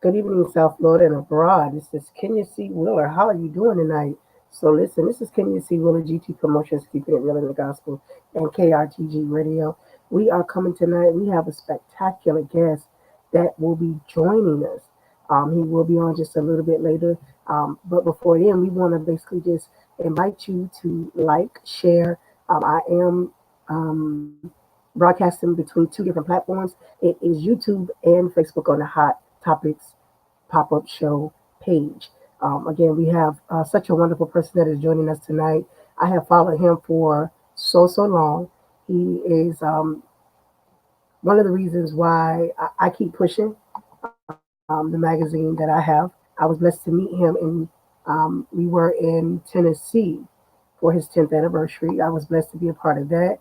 Good evening, South Florida and abroad. This is Kenya C. Wheeler. How are you doing tonight? So listen, this is Kenya C. Wheeler, GT Promotions, keeping it real in the gospel, and KRTG Radio. We are coming tonight. We have a spectacular guest that will be joining us. He will be on just a little bit later. But before then, we want to basically just invite you to like, share. I am broadcasting between two different platforms. It is YouTube and Facebook on the Hot Topics pop-up show page. Again, we have such a wonderful person that is joining us tonight. I have followed him for so long. He is one of the reasons why I keep pushing the magazine that I have. I was blessed to meet him, and we were in Tennessee for his 10th anniversary. I was blessed to be a part of that.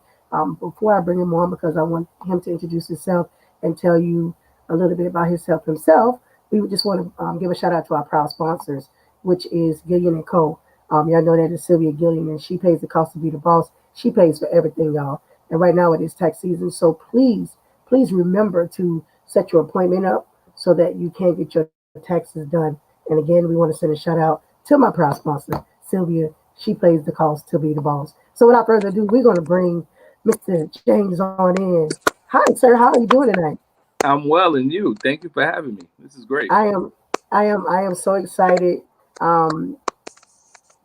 Before I bring him on, because I want him to introduce himself and tell you a little bit about himself, we would just want to give a shout out to our proud sponsors, which is Gillian and Co. Y'all know that is Sylvia Gillian, and she pays the cost to be the boss. She pays for everything, y'all. And right now it is tax season, so please remember to set your appointment up so that you can get your taxes done. And again, we want to send a shout out to my proud sponsor, Sylvia. She pays the cost to be the boss. So without further ado, we're going to bring Mr. James on in. Hi, sir. How are you doing tonight? I'm well, and you. Thank you for having me. This is great. I am, I am so excited um,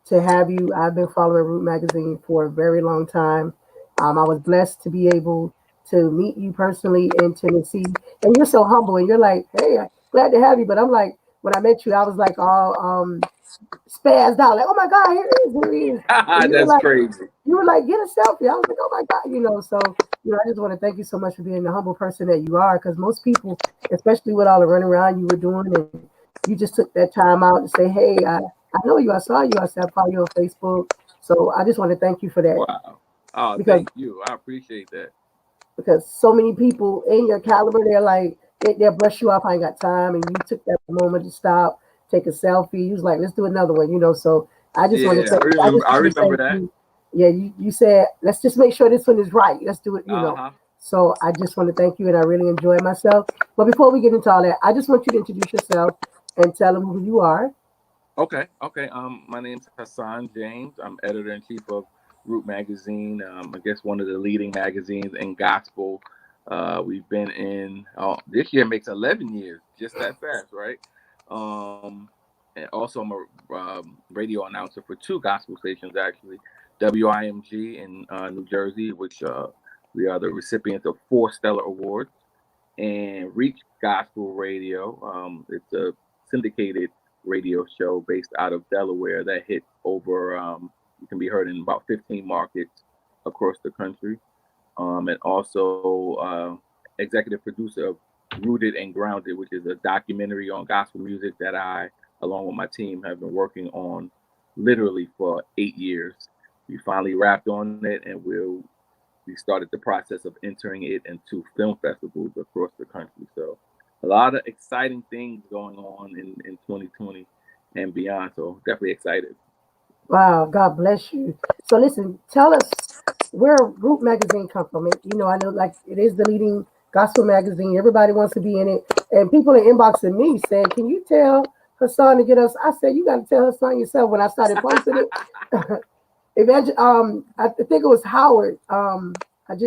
to have you. I've been following Root Magazine for a very long time. I was blessed to be able to meet you personally in Tennessee, and you're so humble, and you're like, "Hey, glad to have you." But I'm like, when I met you, I was like all spazzed out, like, "Oh my God, here he is!" And That's crazy. you were like, "Get a selfie." I was like, "Oh my God," So I just want to thank you so much for being the humble person that you are, because most people, especially with all the running around you were doing, and you just took that time out to say, "Hey, I know you. I saw you. I said I follow you on Facebook." So I just want to thank you for that, Wow. Oh, because thank you. I appreciate that. so many people in your caliber, they're like, they'll brush you off. I ain't got time, and you took that moment to stop, take a selfie. You was like, let's do another one. So I just want to Yeah, say, I just I want to remember thank that. you. Yeah, you said let's just make sure this one is right. Let's do it. Uh-huh. So I just want to thank you, and I really enjoyed myself. But before we get into all that, I just want you to introduce yourself and tell them who you are. Okay. My name's Hasan James. I'm editor-in-chief of Root Magazine. I guess one of the leading magazines in gospel. We've been in, this year makes 11 years, just that fast, right? Um, and also, I'm a radio announcer for two gospel stations, actually. WIMG in New Jersey, which we are the recipients of 4 Stellar Awards, and Reach Gospel Radio. It's a syndicated radio show based out of Delaware that hit over, you can be heard in about 15 markets across the country. And also executive producer of Rooted and Grounded, which is a documentary on gospel music that I, along with my team, have been working on literally for 8 years. We finally wrapped on it, and we started the process of entering it into film festivals across the country. So a lot of exciting things going on in 2020 and beyond. So definitely excited. Wow, God bless you. So listen, tell us where Root Magazine come from. I know like it is the leading gospel magazine. Everybody wants to be in it. And people are inboxing me saying, "Can you tell Hassan to get us?" I said, "You gotta tell Hassan yourself." When I started posting it. I think it was Howard.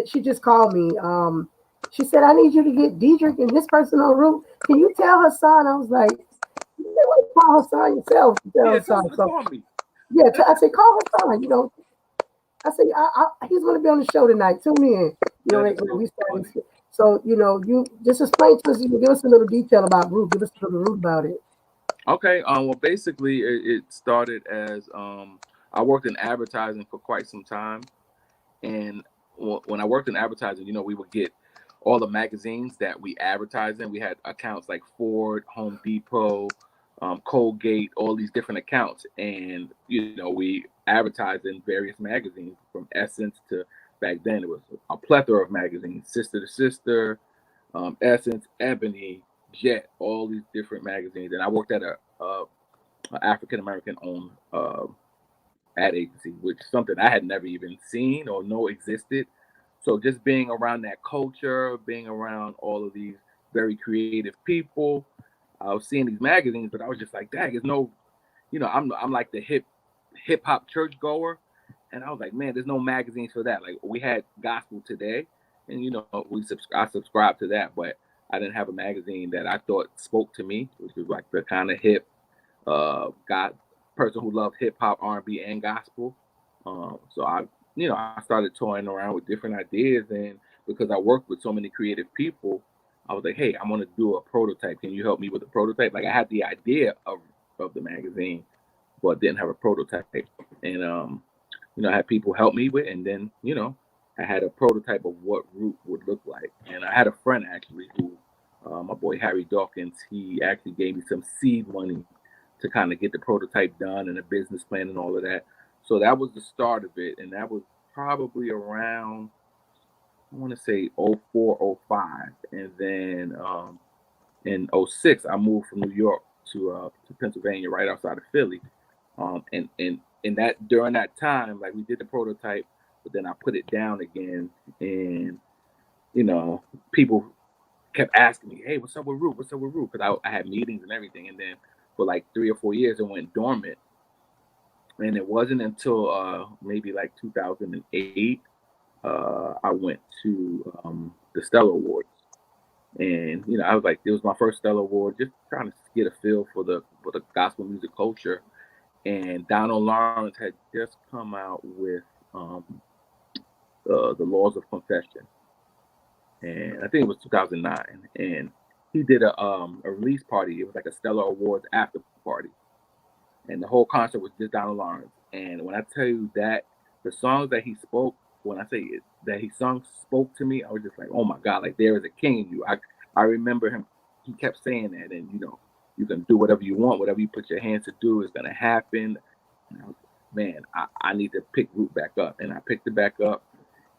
She just called me. She said, "I need you to get Diedrich and this person on Root. Can you tell Hassan?" I was like, "You may want to call Hassan yourself." Tell Yeah, Hassan. So call me. yeah, I said, call Hassan. I said, he's going to be on the show tonight. Tune in. That is When so we start. funny. So you just explain to us. Give us a little detail about Root. Give us a little root about it. Okay. Well, basically, it started as I worked in advertising for quite some time, and when I worked in advertising, we would get all the magazines that we advertised in. We had accounts like Ford, Home Depot, Colgate, all these different accounts, and we advertised in various magazines from Essence to back then it was a plethora of magazines, Sister to Sister, Essence, Ebony, Jet, all these different magazines, and I worked at a African American owned ad agency, which is something I had never even seen or know existed. So just being around that culture, being around all of these very creative people, I was seeing these magazines, but I was just like, dang, there's no, I'm like the hip hop church goer, and I was like, man, there's no magazines for that. Like we had Gospel Today, and I subscribed to that, but I didn't have a magazine that I thought spoke to me, which was like the kind of hip, got person who loved hip hop, R&B, and gospel. So I started toying around with different ideas, and because I worked with so many creative people, I was like, hey, I want to do a prototype. Can you help me with a prototype? Like I had the idea of the magazine, but didn't have a prototype. And I had people help me with, and then I had a prototype of what Root would look like. And I had a friend actually who, my boy Harry Dawkins, he actually gave me some seed money to kind of get the prototype done and a business plan and all of that. So that was the start of it, and that was probably around, I want to say, '04, '05, and then in '06 I moved from New York to Pennsylvania, right outside of Philly. And that during that time, like we did the prototype, but then I put it down again, and people kept asking me, "Hey, what's up with Root? What's up with Root?" Because I had meetings and everything, and then for like 3 or 4 years it went dormant, and it wasn't until maybe like 2008 I went to the Stellar Awards, and I was like, it was my first Stellar Award, just trying to get a feel for the gospel music culture. And Donald Lawrence had just come out with the Laws of Confession, and I think it was 2009, and he did a release party. It was like a Stellar Awards after party, and the whole concert was just Donald Lawrence. And when I tell you that the songs that he spoke, when I say it, that he sung spoke to me, I was just like, oh my God, like there is a king in you. I remember him. He kept saying that, and you can do whatever you want, whatever you put your hands to do is gonna happen. And I was, man, I need to pick Root back up, and I picked it back up,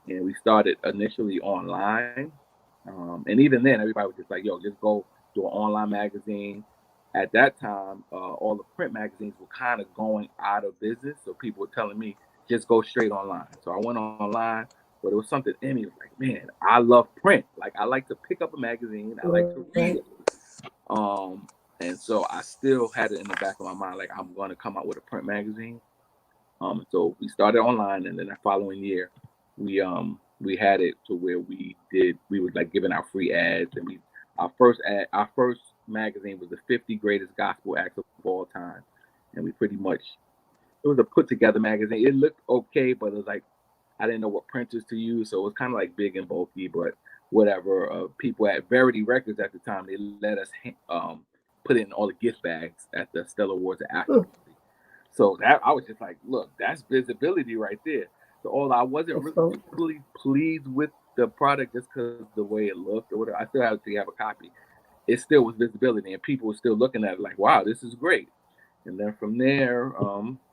and we started initially online. And even then, everybody was just like, yo, just go do an online magazine. At that time, all the print magazines were kind of going out of business. So people were telling me, just go straight online. So I went online, but it was something in me. It was like, man, I love print. Like, I like to pick up a magazine. I like to read it. And so I still had it in the back of my mind, like, I'm going to come out with a print magazine. So we started online, and then the following year, we had it to where we were like giving out free ads, and our first magazine was the 50 greatest gospel acts of all time, and we pretty much, it was a put together magazine. It looked okay, but it was like I didn't know what printers to use, so it was kind of like big and bulky, but whatever. People at Verity Records at the time, they let us put it in all the gift bags at the Stellar Awards after. So that I was just like, look, that's visibility right there. So although I wasn't really pleased with the product just because the way it looked or whatever, I still had to have a copy. It still was visibility, and people were still looking at it like, wow, this is great. And then from there,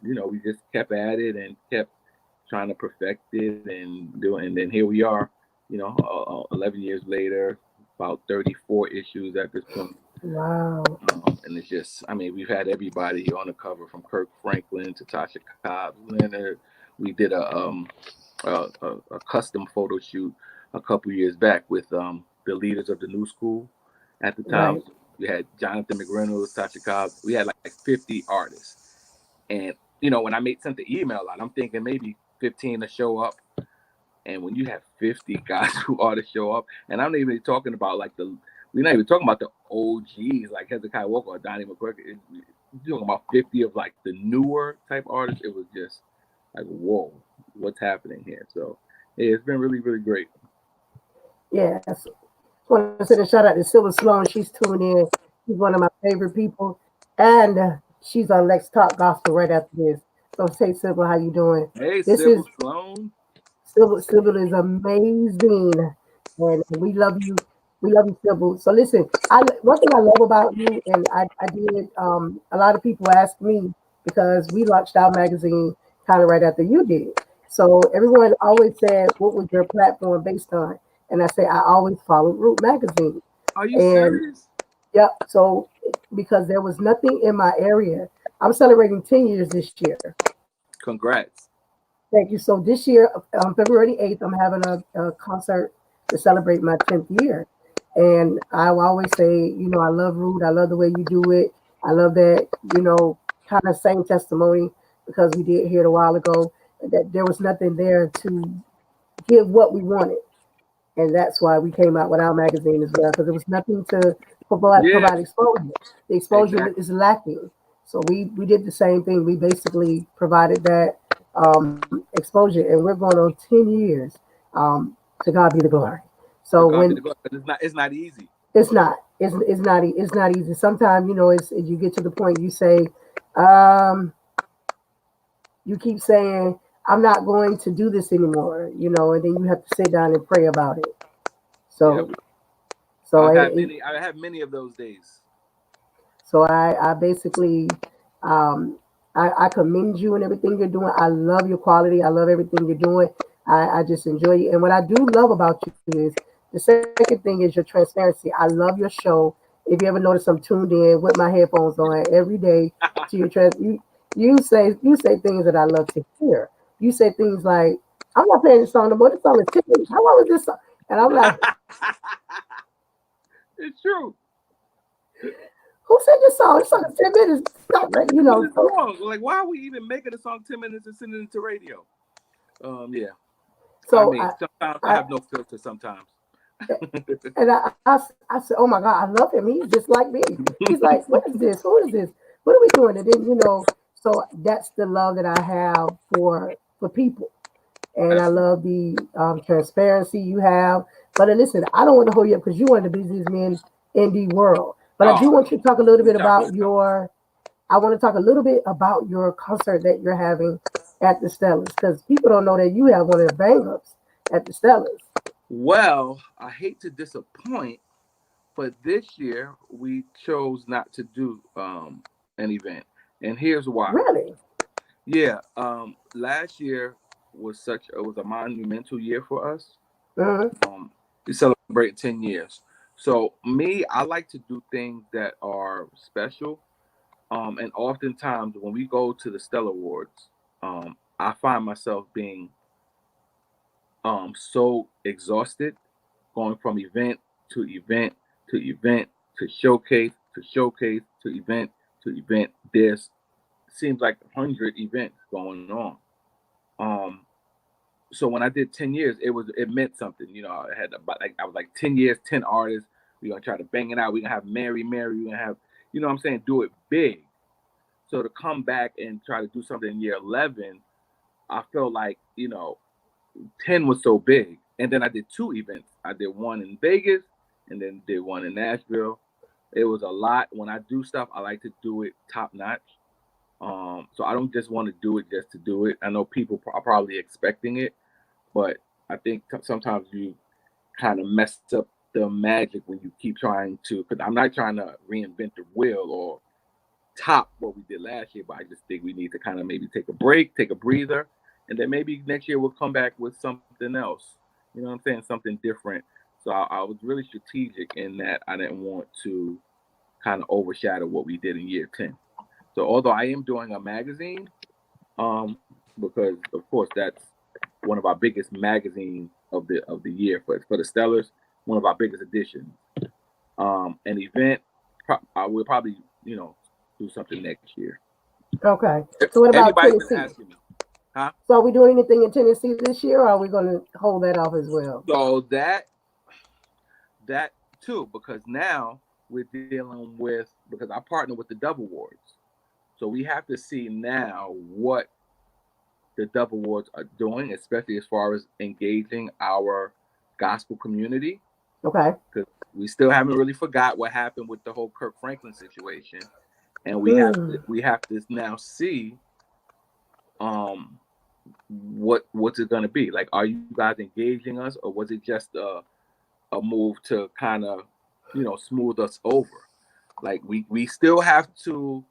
we just kept at it and kept trying to perfect it and do it. And then here we are, 11 years later, about 34 issues at this point. Wow. And it's just, I mean, we've had everybody on the cover from Kirk Franklin to Tasha Cobbs, Leonard. We did a custom photo shoot a couple years back with the leaders of the new school at the time. Right. We had Jonathan McReynolds, Tasha Cobbs. We had like 50 artists. And, when I sent the email out, I'm thinking maybe 15 to show up. And when you have 50 guys who artists show up, and I'm not even talking about we're not even talking about the OGs like Hezekiah Walker or Donnie McClurkin. You're talking about 50 of like the newer type artists. It was just like, whoa, what's happening here? So yeah, it's been really, really great. Yes. I want to send a shout out to Silver Sloan. She's tuned in. She's one of my favorite people. And she's on Lex Talk Gospel right after this. So say Silver, how you doing? Hey, This Civil is Sloan. Sybil is amazing, and we love you. We love you, Sybil. So listen, one thing I love about you, and I did. A lot of people ask me because we launched our magazine kind of right after you did. So everyone always said, "What was your platform based on?" And I say I always followed Root magazine, Are you and serious? yep. So because there was nothing in my area, I'm celebrating 10 years this year. Congrats. Thank you. So this year, on February 8th, I'm having a concert to celebrate my 10th year. And I will always say, I love Rude. I love the way you do it. I love that, kind of same testimony because we did hear it a while ago that there was nothing there to give what we wanted. And that's why we came out with our magazine as well because there was nothing to Yeah, provide exposure. The exposure exactly. is lacking. So we did the same thing. We basically provided that exposure, and we're going on 10 years. To God be the glory. So To God be when the glory. But it's not easy. it's not easy. Sometimes it's you get to the point you say, um, you keep saying I'm not going to do this anymore, and then you have to sit down and pray about it. Yeah, So so I have many of those days. I basically, um, I commend you and everything you're doing. I love your quality. I love everything you're doing. I just enjoy you. And what I do love about you is the second thing is your transparency. I love your show. If you ever notice, I'm tuned in with my headphones on every day to your you say things that I love to hear. You say things like, "I'm not playing this song no more. This song is 10 minutes. How long is this song?" And I'm like, It's true. "Who said this song? This song is 10 minutes. Stop it." What is So wrong? Like, why are we even making a song 10 minutes and sending it to radio? Yeah. I so mean, I, sometimes I I have no filter. Sometimes. and I said, "Oh my God, I love him. He's just like me." He's like, "What is this? Who is this? What are we doing?" And then so that's the love that I have for people, and I Absolutely. love the transparency you have. But listen, I don't want to hold you up because you're one of the busiest men in the world. But I do Oh, want you to talk a little we bit chopping about it up. your. I want to talk a little bit about your concert that you're having at the Stellars because people don't know that you have one of the bang ups at the Stellars. Well, I hate to disappoint, but this year we chose not to do an event, and here's why. Really? Yeah, last year was a monumental year for us. Hmm. We celebrated 10 years. So me, I like to do things that are special. And oftentimes when we go to the Stellar Awards, I find myself being so exhausted going from event to event to event to showcase to showcase to event to event. There's seems like 100 events going on. Um, so when I did 10 years, it meant something. I had about like I was like 10 years, 10 artists. We're gonna try to bang it out. We're gonna have Mary Mary. We're gonna have what I'm saying, do it big. So to come back and try to do something in year 11, I felt like 10 was so big. And then I did two events. I did one in Vegas and then did one in Nashville. It was a lot. When I do stuff, I like to do it top notch. So I don't just want to do it just to do it. I know people are probably expecting it, but I think sometimes you kind of mess up the magic when you keep trying to. Because I'm not trying to reinvent the wheel or top what we did last year, but I just think we need to kind of maybe take a break, take a breather, and then maybe next year we'll come back with something else. You know what I'm saying? Something different. So I was really strategic in that I didn't want to kind of overshadow what we did in year 10. So although I am doing a magazine, because of course that's one of our biggest magazines of the year for the Stellars, one of our biggest editions. An event, I will probably do something next year. Okay. So what about Anybody's been Tennessee? asking me, huh? So are we doing anything in Tennessee this year, or are we going to hold that off as well? So that too, because now we're dealing with because I partner with the Dove Awards, so we have to see now what the Dove Awards are doing, especially as far as engaging our gospel community, Okay. because we still haven't really forgot what happened with the whole Kirk Franklin situation, and Hmm. we have to now see um what's it going to be like. Are you guys engaging us, or was it just a move to kind of smooth us over? Like we still have to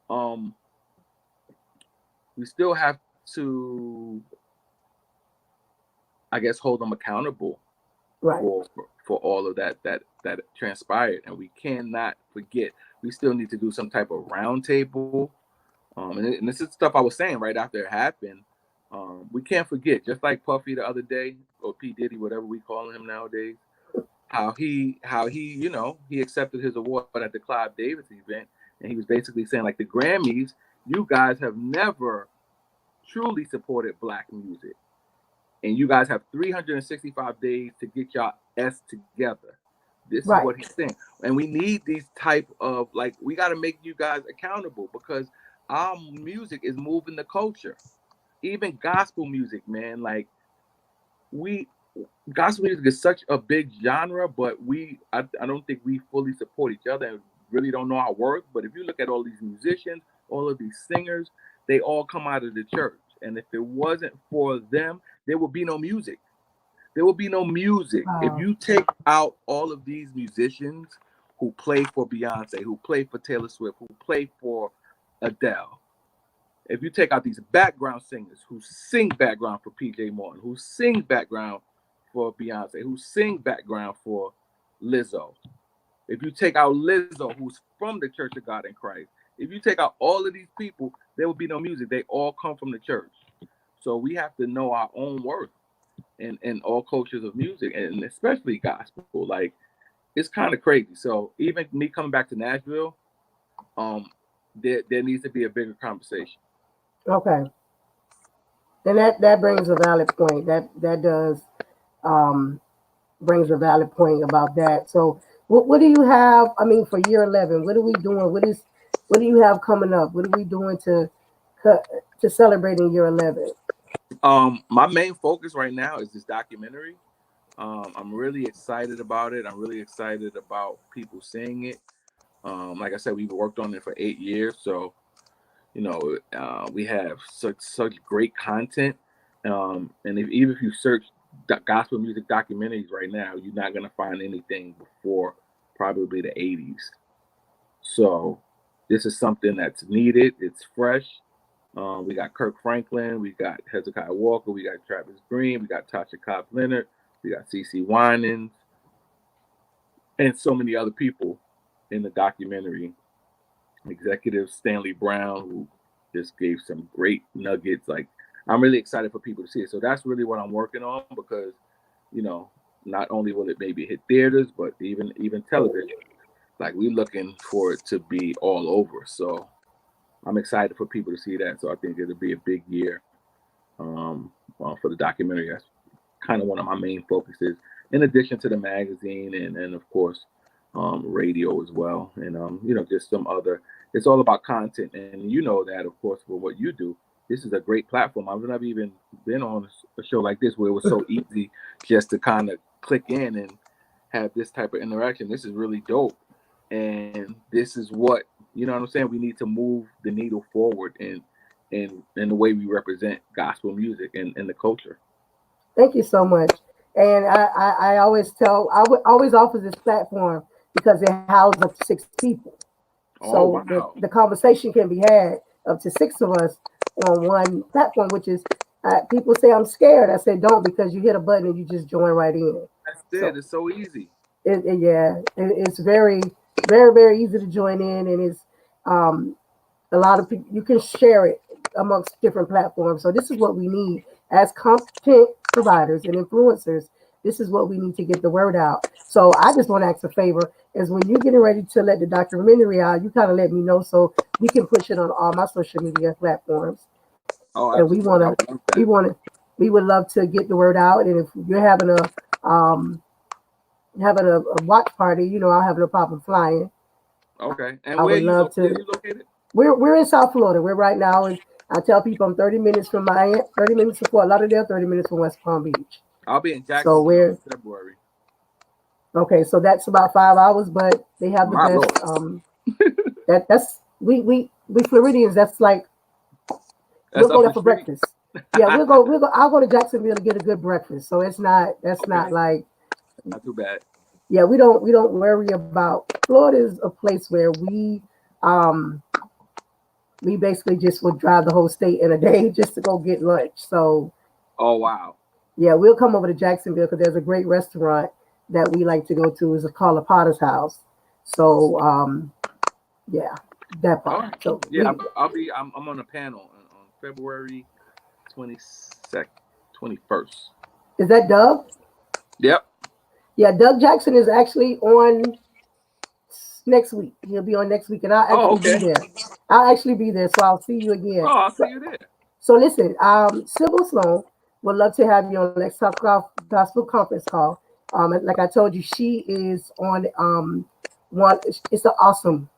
um we still have to I guess hold them accountable Right. for all of that transpired, and we cannot forget. We still need to do some type of roundtable. And this is stuff I was saying right after it happened. We can't forget, just like Puffy the other day, or P Diddy, whatever we call him nowadays. how he he accepted his award at the Clive Davis event, and he was basically saying like the Grammys, you guys have never truly supported black music, and you guys have 365 days to get y'all s together. This is Right. what he's saying, and we need these type of like we got to make you guys accountable because our music is moving the culture. Even gospel music, man, like we gospel music is such a big genre, but I don't think we fully support each other and really don't know our worth. But if you look at all these musicians, all of these singers, they all come out of the church. And if it wasn't for them, there would be no music. There will be no music. If Wow. you take out all of these musicians who play for Beyonce, who play for Taylor Swift, who play for Adele, if you take out these background singers who sing background for PJ Morton, who sing background for Beyonce, who sing background for Lizzo, if you take out Lizzo, who's from the Church of God in Christ, if you take out all of these people, there will be no music. They all come from the church. So we have to know our own worth in all cultures of music, and especially gospel. Like it's kind of crazy. So even me coming back to Nashville, um, there needs to be a bigger conversation. Okay. And that brings a valid point. That does um, brings a valid point about that. So, what do you have? I mean, for year 11, what are we doing? What do you have coming up? What are we doing to celebrate in year 11? My main focus right now is this documentary. I'm really excited about it. I'm really excited about people seeing it. Like I said, we've worked on it for 8 years, so we have such great content. And even if you search gospel music documentaries right now, you're not gonna find anything before probably the '80s. So this is something that's needed. It's fresh. We got Kirk Franklin, we got Hezekiah Walker, we got Travis Green, we got Tasha Cobb Leonard, we got CeCe Winans, and so many other people in the documentary. Executive Stanley Brown, who just gave some great nuggets. Like, I'm really excited for people to see it. So that's really what I'm working on because, you know, not only will it maybe hit theaters, but even television. Like, we're looking for it to be all over. So I'm excited for people to see that. So I think it'll be a big year for the documentary. That's kind of one of my main focuses, in addition to the magazine and of course, radio as well. And, just some other, it's all about content. And you know that, of course, for what you do, this is a great platform. I've never even been on a show like this where it was so easy just to kind of click in and have this type of interaction. This is really dope. And this is what, what I'm saying? We need to move the needle forward in the way we represent gospel music and the culture. Thank you so much. And I always always offer this platform because it houses up to 6 people. Oh, So wow. the conversation can be had up to 6 of us on one platform, which is people say I'm scared. I say don't because you hit a button and you just join right in. That's it. So It's so easy. yeah, it's very easy to join in, and it's um, a lot of people. You can share it amongst different platforms. So this is what we need as content providers and influencers. This is what we need to get the word out. So I just want to ask a favor: is when you're getting ready to let the documentary out, you kind of let me know so we can push it on all my social media platforms. Oh, And absolutely. I would love we that. want to, we would love to get the word out. And if you're um, having a watch party, I'll have no problem flying. Okay. And I would love where to. you located? We're in South Florida. We're right now, and I tell people I'm 30 minutes from 30 minutes from Fort Lauderdale, 30 minutes from West Palm Beach. I'll be in So Jacksonville we're in February. okay. So that's about 5 hours, but they have the My best. lord. That's we Floridians. That's like we'll That's go up there the for street. breakfast. Yeah, we'll go. I'll go to Jacksonville to get a good breakfast. So that's not Okay. like Not too bad. yeah. We don't worry about Florida is a place where um we basically just would drive the whole state in a day just to go get lunch. So Oh, wow. yeah, we'll come over to Jacksonville because there's a great restaurant that we like to go to. It's called a Potter's House. So yeah, that All part. right. So Yeah, I'm on a panel on February 22nd, 21st. is that Dove? Yep. Yeah, Doug Jackson is actually on next week. He'll be on next week, and I'll Oh, actually be okay. there. I'll actually be there, so I'll see you again. Oh, I'll see So, you there. so listen, Sybil Sloan would love to have you on. Let's talk about gospel conference call. Like I told you, she is on one. It's an awesome.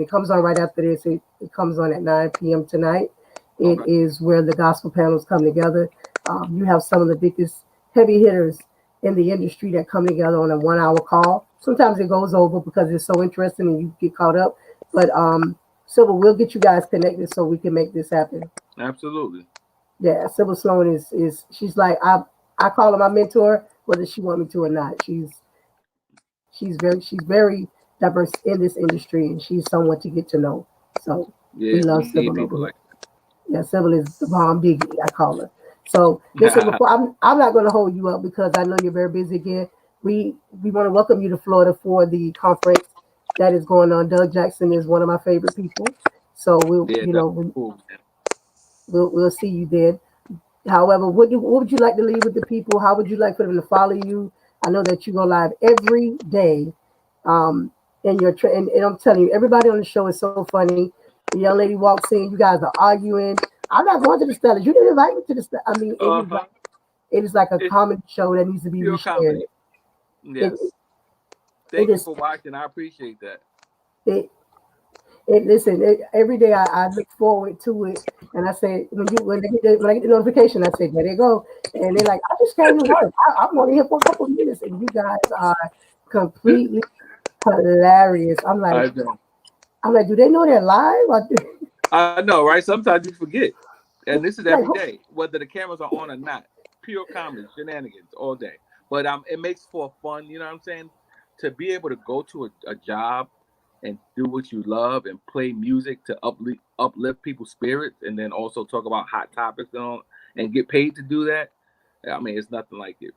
It comes on right after this. It comes on at 9 p.m. tonight. It Okay. is where the gospel panels come together. You have some of the biggest heavy hitters in the industry that come together on a 1 hour call. Sometimes it goes over because it's so interesting and you get caught up. But Sybil, we'll get you guys connected so we can make this happen. Absolutely. Yeah, Sybil Sloan is she's like I call her my mentor, whether she want me to or not. She's very diverse in this industry, and she's someone to get to know. So we Yeah, love we need Sybil over people here. like Yeah, Sybil is the bomb diggity, I call her. So listen, that. before I'm not going to hold you up because I know you're very busy again. We want to welcome you to Florida for the conference that is going on. Doug Jackson is one of my favorite people, so we'll Yeah, you that's know cool, man. we'll see you then. However, what would you like to leave with the people? How would you like for them to follow you? I know that you go live every day, um, and I'm telling you, everybody on the show is so funny. The young lady walks in, you guys are arguing. I'm not going to the Stellars. You didn't invite me to the Stellars. I mean, Uh-huh. it is like a It's comedy show that needs to be pure reshared. comedy. It Yes. it Thank you is for watching. I appreciate that. it listen, every day I look forward to it, and I say when I get the notification, I say there they go, and they're like, I just came to work. I'm only here for a couple of minutes, and you guys are completely hilarious. I know. Do they know they're live? I know, right? Sometimes you forget. And this is every Like, day, whether the cameras are on or not. Pure comedy, shenanigans all day. But it makes for fun, you know what I'm saying? To be able to go to a job and do what you love and play music to uplift people's spirits and then also talk about hot topics and get paid to do that. I mean, it's nothing like it.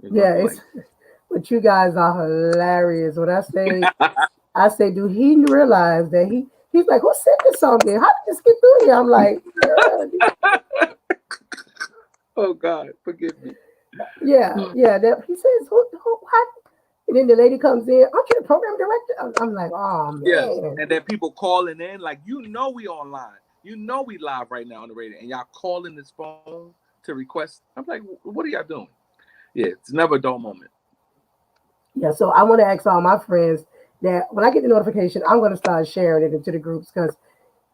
It's yeah, nothing it's like but you guys are hilarious. When it. I say, do he realize that he's like, who sent this song here? How did this get through here? I'm like, Oh God, forgive me. yeah. That he says, what? And then the lady comes in, aren't you the program director? I'm like, oh Yes, man. and then people calling in, like we online, we live right now on the radio, and y'all calling this phone to request. I'm like, what are y'all doing? Yeah, it's never a dull moment. Yeah, so I want to ask all my friends that when I get the notification, I'm going to start sharing it into the groups because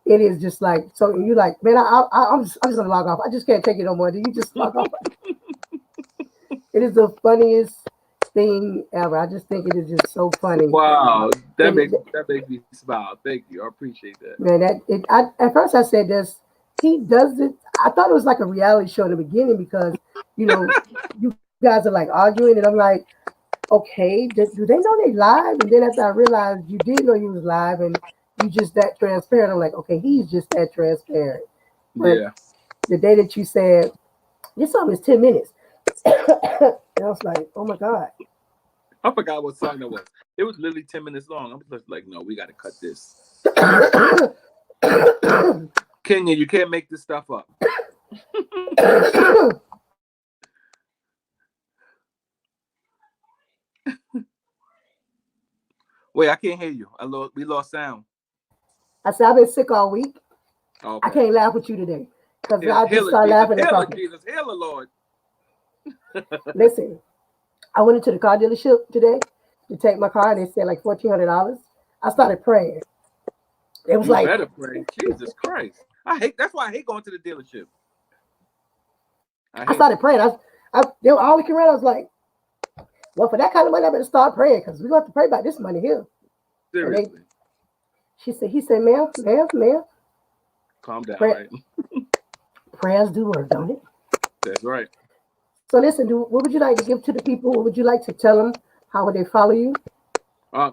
it is just like, so you like, man, I'm just going to log off. I just can't take it no more. Do you just log off? It is the funniest thing ever. I just think it is just so funny. Wow, And that makes me smile. Thank you, I appreciate that. man, at first I said this. He does it. I thought it was like a reality show in the beginning because you know you guys are like arguing, and I'm like, okay, do they know they live? And then after I realized you did know you was live, and you just that transparent, I'm like, okay, he's just that transparent. But Yeah, the day that you said this song is 10 minutes, and I was like, oh my god. I forgot what song that was. It was literally 10 minutes long. I'm just like, no, we got to cut this. Kenya, you can't make this stuff up. Wait, I can't hear you. We lost sound. I said I've been sick all week. I Okay. can't laugh with you today because Heal, I just heal it, start Jesus. laughing and Heal it, talking. Jesus. Heal it, Lord. Listen, I went into the car dealership today to take my car, and they said like $1,400. I started praying. It was You like better pray. Jesus Christ. That's why I hate going to the dealership. I I hate it. started praying. They were all looking around. I was like, well, for that kind of money, I better start praying because we're going to have to pray about this money here. And Seriously. he said, ma'am, Calm down, pray, right? prayers do work, don't it? That's right. So listen, what would you like to give to the people? What would you like to tell them? How would they follow you?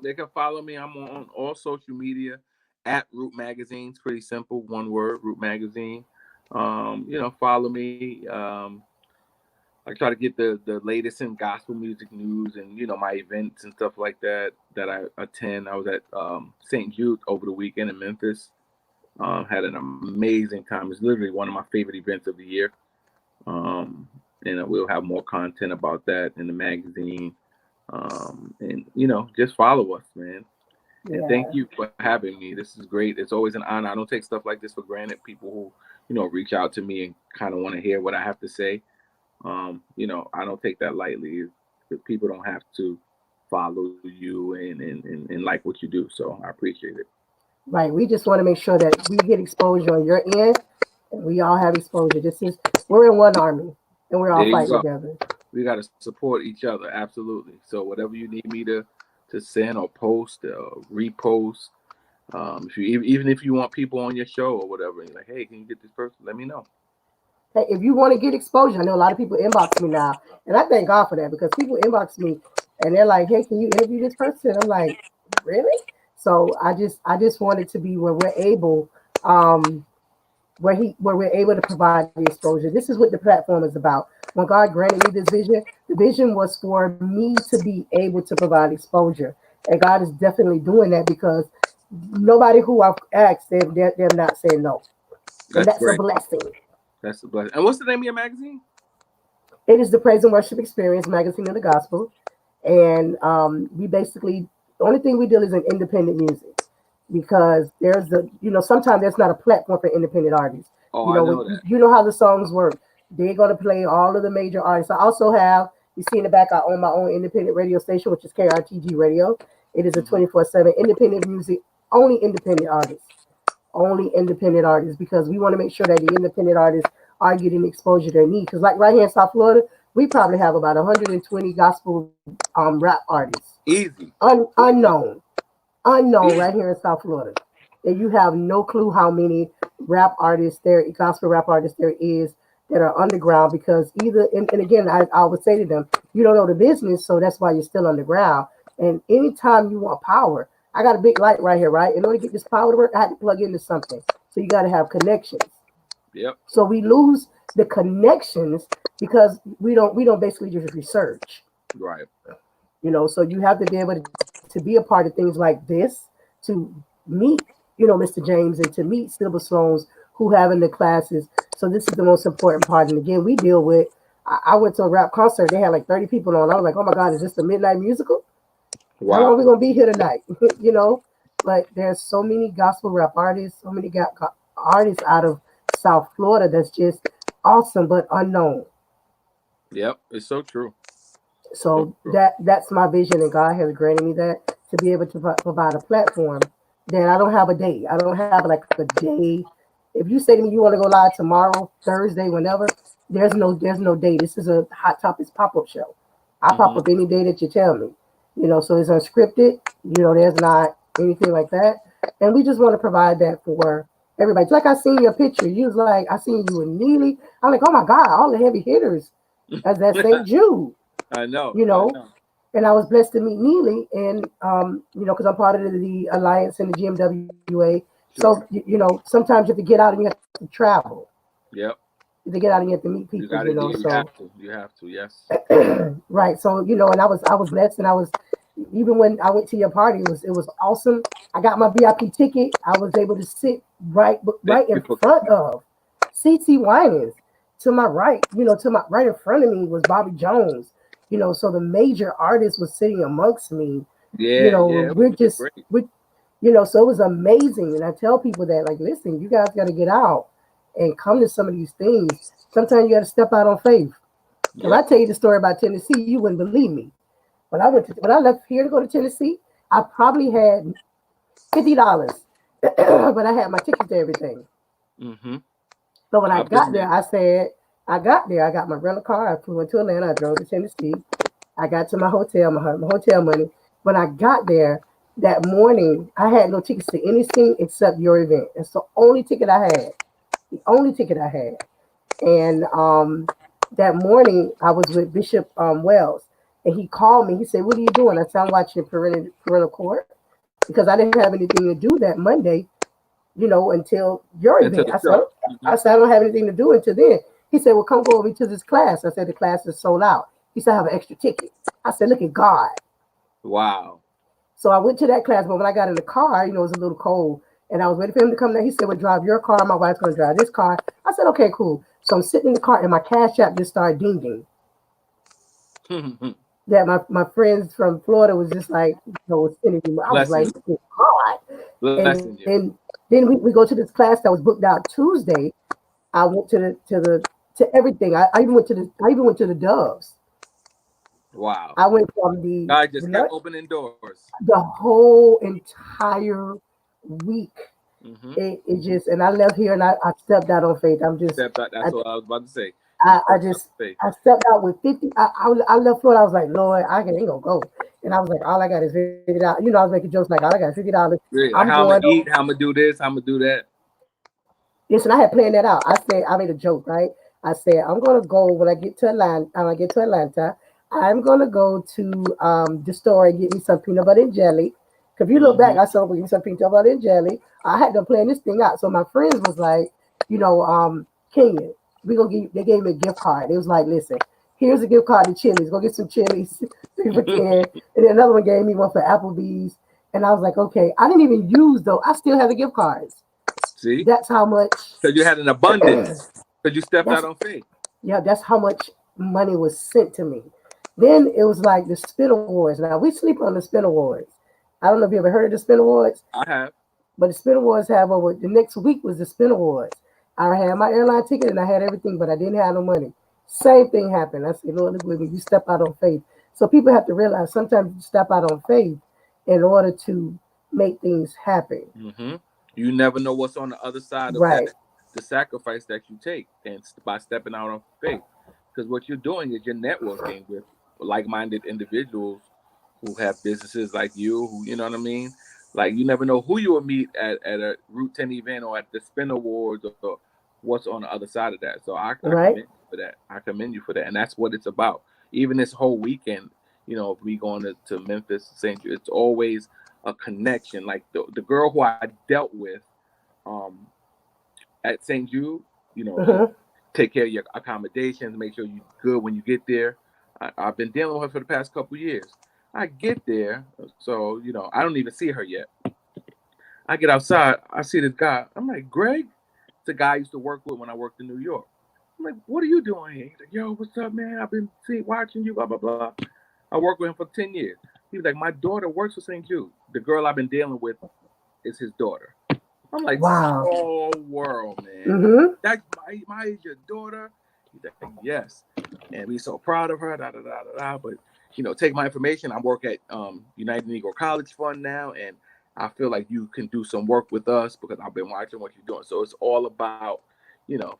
They can follow me. I'm on all social media at Root Magazine. It's pretty simple. One word, Root Magazine. Follow me. I try to get the latest in gospel music news and my events and stuff like that I attend. I was at St. Jude over the weekend in Memphis. Had an amazing time. It's literally one of my favorite events of the year. Um, and we'll have more content about that in the magazine. And just follow us, man. And thank Yeah. you for having me. This is great. It's always an honor. I don't take stuff like this for granted. People who reach out to me and kind of want to hear what I have to say. I don't take that lightly. If people don't have to follow you and like what you do. So I appreciate it. Right. We just want to make sure that we get exposure on your end and we all have exposure. We're in one army and we're all There you fighting go. together. We got to support each other. Absolutely. So whatever you need me to send or post or repost, if you even if you want people on your show or whatever, and you're like, hey, can you get this person? Let me know. Hey, if you want to get exposure, I know a lot of people inbox me now, and I thank God for that because people inbox me and they're like, "Hey, can you interview this person?" I'm like, "Really?" So I just want it to be where we're able, um, where we're able to provide the exposure. This is what the platform is about. When God granted me this vision, the vision was for me to be able to provide exposure, and God is definitely doing that because nobody who I've asked, they're not saying no, and That's that's a great. blessing. That's a blessing. And what's the name of your magazine? It is the Praise and Worship Experience magazine of the gospel, and we basically the only thing we deal is in independent music because sometimes there's not a platform for independent artists. Oh, I know You that. you know how the songs work. They're gonna play all of the major artists. I also have you see in the back. I own my own independent radio station, which is KRTG Radio. It is a Hmm. 24/7 independent music, only independent artists only independent artists because we want to make sure that the independent artists are getting the exposure they need. Because like right here in South Florida, we probably have about 120 gospel rap artists, Easy. unknown right Easy. here in South Florida. And you have no clue how many gospel rap artists there is that are underground because and again, I would say to them, you don't know the business, so that's why you're still underground. And anytime you want power, I got a big light right here, right? In order to get this power to work, I had to plug into something. So you got to have connections. Yep. So we lose the connections because we don't basically just research. Right. So you have to be able to be a part of things like this to meet, Mr. James and to meet Silver Sloans who have in the classes. So this is the most important part. And again, we deal with. I went to a rap concert. They had like 30 people on. I was like, oh my God, is this the midnight musical? How long are Wow. we gonna be here tonight? you know. But there's so many gospel rap artists, so many artists out of South Florida that's just awesome but unknown. Yep. It's so true. So So true. that's my vision, and God has granted me that to be able to provide a platform. That I don't have a day. I don't have like a day. If you say to me you want to go live tomorrow, Thursday, whenever, there's no day. This is a Hot Topics pop up show. I pop Hmm. up any day that you tell me. So it's unscripted. There's not anything like that, and we just want to provide that for everybody. It's like I seen your picture. You was like I seen you in Neely. I'm like, oh my God, all the heavy hitters as that St. Jude I know. you I know. know. And I was blessed to meet Neely, and because I'm part of the alliance and the GMWA. So Sure. sometimes you have to get out and you have to travel. Yep. You have to get out and you have to meet people. You got to. Yeah. You So have to. You have to. Yes. right. So and I was blessed, and I was even when I went to your party, it was awesome. I got my VIP ticket. I was able to sit Thank right in you for. front of CT Winans. To my right, to my right in front of me was Bobby Jones. So the major artist was sitting amongst me. Yeah. Yeah. It was We're just great. so it was amazing. And I tell people that, like, listen, you guys got to get out and come to some of these things. Sometimes you got to step out on faith. If I Yep. tell you the story about Tennessee, you wouldn't believe me. When I left here to go to Tennessee, I probably had $50, but I had my tickets to everything. Hmm. So when I I've been got there. there, I said, I got there. I got my rental car. I flew into Atlanta. I drove to Tennessee. I got to my hotel, my hotel money. When I got there that morning, I had no tickets to anything except your event. It's the only ticket I had. The only ticket I had. And that morning, I was with Bishop Wells, and he called me. He said, "What are you doing?" I said, "I'm watching parental court because I didn't have anything to do that Monday, until your Into event." the I said, show. "Oh," Hmm. I said, "I don't have anything to do until then." He said, "Well, come go over to this class." I said, "The class is sold out." He said, "I have an extra ticket." I said, "Look at God." Wow. So I went to that class, but when I got in the car, it was a little cold. And I was waiting for him to come there. He said, "Well, drive your car. My wife's going to drive this car." I said, "Okay, cool." So I'm sitting in the car, and my Cash App just started dinging. that my friends from Florida was just like, was sending me. I was like, Blessing, oh God. And blessing you. then we go to this class that was booked out Tuesday. I went to everything. I even went to the Doves. Wow. I went from God the just kept lunch opening doors. the whole entire week. Mm-hmm. It just, and I left here and I stepped out on faith. Stepped out. That's what I was about to say. You I stepped out just of faith. I stepped out with 50. I left Florida. I was like, Lord, ain't gonna go. And I was like, all I got is $50. You know, I was making jokes like, all I got is $50. Really, I'm like how I'm going gonna over. eat, how I'm gonna do this, how I'm gonna do that. Listen, I had planned that out. I said, I made a joke, right? I said, I'm gonna go when I get to Atlanta. When I get to Atlanta, I'm gonna go to the store and get me some peanut butter and jelly. Cause if you look back, Mm-hmm. I said, I'm gonna get me some peanut butter and jelly. I had to plan this thing out. So my friends was like, you know, Kenya, we gonna give. They gave me a gift card. It was like, listen, here's a gift card to Chili's. Go get some Chili's, 3 for 10. And then another one gave me one for Applebee's. And I was like, okay, I didn't even use though. I still have the gift cards. See, That's how much. because you had an abundance, because you stepped out That's on faith. yeah, that's how much money was sent to me. Then it was like the Spin Awards. Now we sleep on the Spin Awards. I don't know if you ever heard of the Spin Awards, I have. but the Spin Awards have over the next week was the Spin Awards. I had my airline ticket and I had everything, but I didn't have no money. Same thing happened. I said, Lord, look with me. You step out on faith. So people have to realize sometimes you step out on faith in order to make things happen. Mm-hmm. You never know what's on the other side of that, Right. the sacrifice that you take, and by stepping out on faith, because what you're doing is you're networking with like-minded individuals who have businesses like you, who you know what I mean. Like you never know who you will meet at a Route 10 event or at the Spin Awards or what's on the other side of that. So I Right. commend you for that. I commend you for that, and that's what it's about. Even this whole weekend, if we going to Memphis, St. It's always a connection. Like the girl who I dealt with um, at St. Jude, Hmm. take care of your accommodations, make sure you're good when you get there. I've been dealing with her for the past couple years. I get there, so I don't even see her yet. I get outside, I see this guy. I'm like, Greg, it's a guy I used to work with when I worked in New York. I'm like, what are you doing here? He's like, yo, what's up, man? I've been watching you, blah blah blah. I worked with him for 10 years. He was like, my daughter works for St. Jude. The girl I've been dealing with is his daughter. I'm like, Wow. small world, man. Hmm. That's my age, your daughter. He's like, yes. And we so proud of her, da da da da da. But take my information. I work at United Negro College Fund now, and I feel like you can do some work with us because I've been watching what you're doing. So it's all about,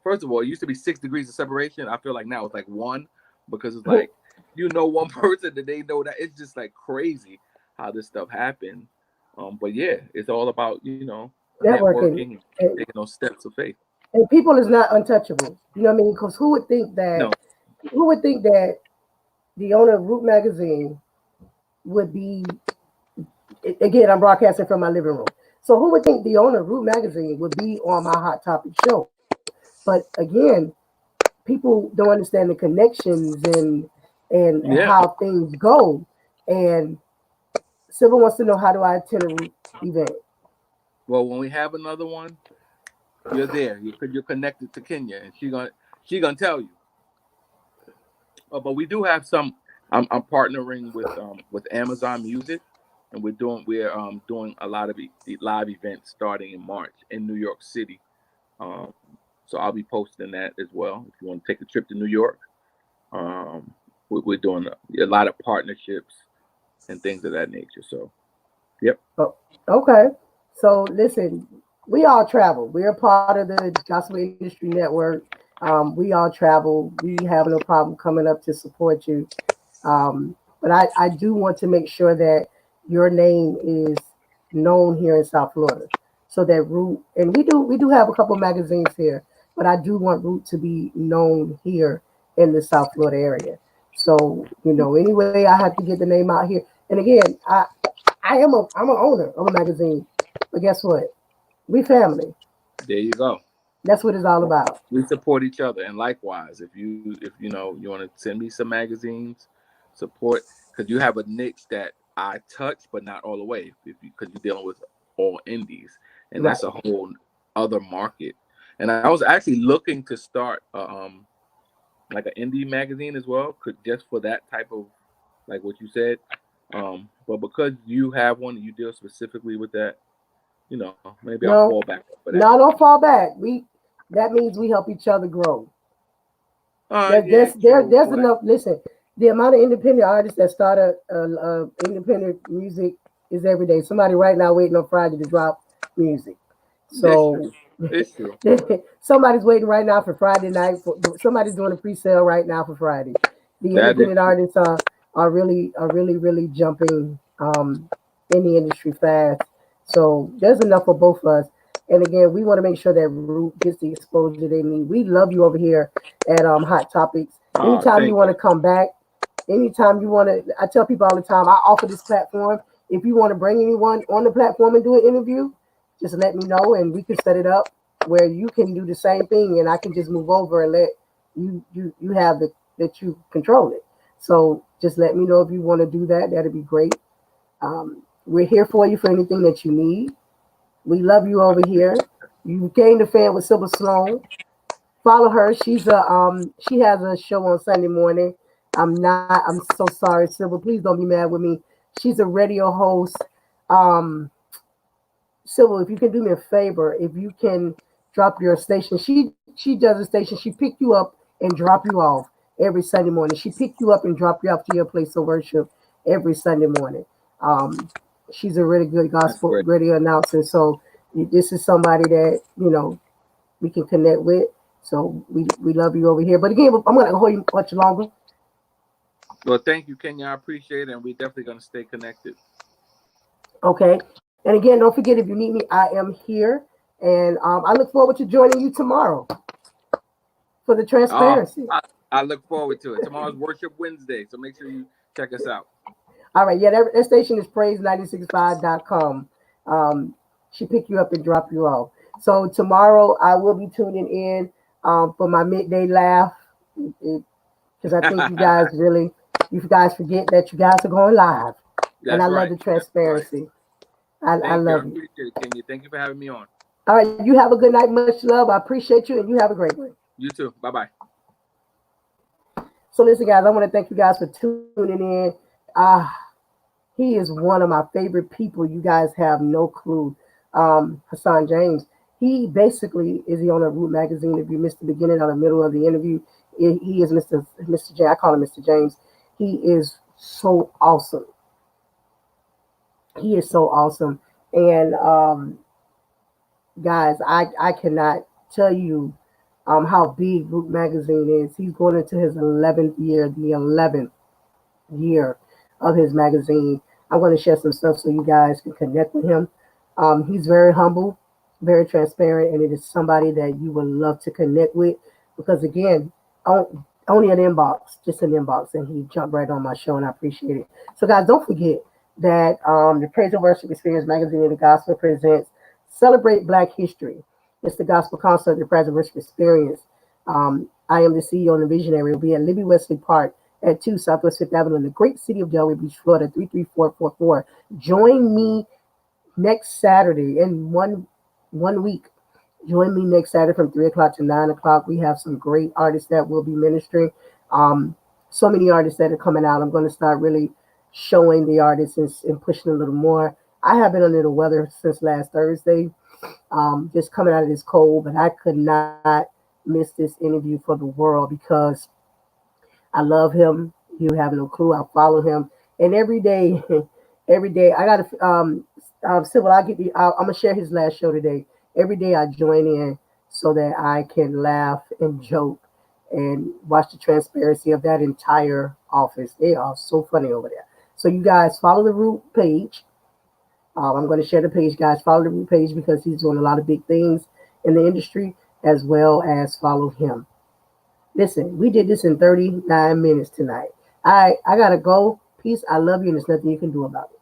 first of all, it used to be 6 degrees of separation. I feel like now it's like one because it's like one person that they know that it's just like crazy how this stuff happened. But yeah, it's all about Networking. networking and And, taking those steps of faith. and people is not untouchable. You know what I mean? Because No, who would think that the owner of Root Magazine would be again? I'm broadcasting from my living room. So who would think the owner of Root Magazine would be on my Hot Topic show? But again, people don't understand the connections and yeah. how things go. And Silver wants to know, how do I attend a Root event? Well, when we have another one, you're there. You're connected to Kenya, and she gonna tell you. But we do have some. I'm partnering with Amazon Music, and we're doing a lot of live events starting in March in New York City. Um, so I'll be posting that as well. If you want to take a trip to New York, um, we're doing a lot of partnerships and things of that nature. So, yep. Oh, okay. So listen, we all travel. We're a part of the Gospel Industry Network. We all travel. We have no problem coming up to support you. But I do want to make sure that your name is known here in South Florida, so that Root, and we do have a couple magazines here, but I do want Root to be known here in the South Florida area. So any way I have to get the name out here. And again, I'm an owner of a magazine, but guess what? We family. There you go. That's what it's all about. We support each other, and likewise, if you want to send me some magazines, support, because you have a niche that I touch, but not all the way, because you're dealing with all indies, and Right. that's a whole other market. And I was actually looking to start like an indie magazine as well, just for that type of like what you said. But because you have one and you deal specifically with that, maybe I'll fall No, back for that. no, don't fall back. That means we help each other grow. Yeah, true, There's but enough. Listen, the amount of independent artists that start independent music is every day. Somebody right now waiting on Friday to drop music. it's true. So It's true. somebody's waiting right now for Friday night. Somebody's doing a pre-sale right now for Friday. The That is independent true. artists are really jumping in the industry fast. So there's enough for both of us. And again, we want to make sure that Root gets the exposure they need. We love you over here at Hot Topics. Anytime you Thank want to you. come back, anytime you want to, I tell people all the time, I offer this platform. If you want to bring anyone on the platform and do an interview, just let me know and we can set it up where you can do the same thing and I can just move over and let you have the that you control it. So just let me know if you want to do that. That'd be great. We're here for you for anything that you need. We love you over here. You gained a fan with Sybil Sloan. Follow her. She has a show on Sunday morning. I'm so sorry, Sybil. Please don't be mad with me. She's a radio host. Um, Sybil, if you can do me a favor, if you can drop your station, she does a station. She pick you up and drop you off every Sunday morning. She pick you up and drop you off to your place of worship every Sunday morning. Um, she's a really good That's gospel great. radio announcer. So this is somebody that we can connect with. So we love you over here. But again, I'm gonna hold you much longer. Well, thank you, Kenya. I appreciate it, and we're definitely gonna stay connected. Okay. And again, don't forget if you need me, I am here. And I look forward to joining you tomorrow for the Oh, transparency. I look forward to it. Tomorrow's Worship Wednesday, so make sure you check us out. All right. Yeah, that station is praise965.com. Um, she pick you up and drop you off. So tomorrow I will be tuning in for my midday laugh because I think you guys forget that you guys are going live. And I That's love right. the That's right. transparency. I Thank you. I love you. appreciate it, Kenya. Thank you for having me on. All right. You have a good night. Much love. I appreciate you and you have a great one. You too. Bye bye. So listen, guys, I want to thank you guys for tuning in. Uh, he is one of my favorite people. You guys have no clue. Hasan James. He basically is he on a Root magazine. If you missed the beginning or the middle of the interview, he is Mr. J. I call him Mr. James. He is so awesome. He is so awesome. And guys, I cannot tell you how big Root magazine is. He's going into his 11th year, the 11th year of his magazine. I'm going to share some stuff so you guys can connect with him. He's very humble, very transparent, and it is somebody that you would love to connect with because, again, only an inbox, just an inbox, and he jumped right on my show, and I appreciate it. So, guys, don't forget that the Praise and Worship Experience magazine and the Gospel presents Celebrate Black History. It's the gospel concert, the Praise and Worship Experience. I am the CEO and the visionary. It will be at Libby Wesley Park at 2 Southwest Fifth Avenue in the great city of Delray Beach, Florida, 33444. Join me next Saturday in one week. Join me next Saturday from 3 o'clock to 9 o'clock. We have some great artists that will be ministering. Um, so many artists that are coming out. I'm going to start really showing the artists and pushing a little more. I have been under the weather since last Thursday, just coming out of this cold, but I could not miss this interview for the world because I love him. You have no clue. I follow him, and every day, every day I got to. Civil, I'm gonna share his last show today. Every day I join in so that I can laugh and joke and watch the transparency of that entire office. They are so funny over there. So you guys follow the Root page. I'm going to share the page, guys. Follow the Root page because he's doing a lot of big things in the industry, as well as follow him. Listen, we did this in 39 minutes tonight. I gotta go. Peace. I love you, and there's nothing you can do about it.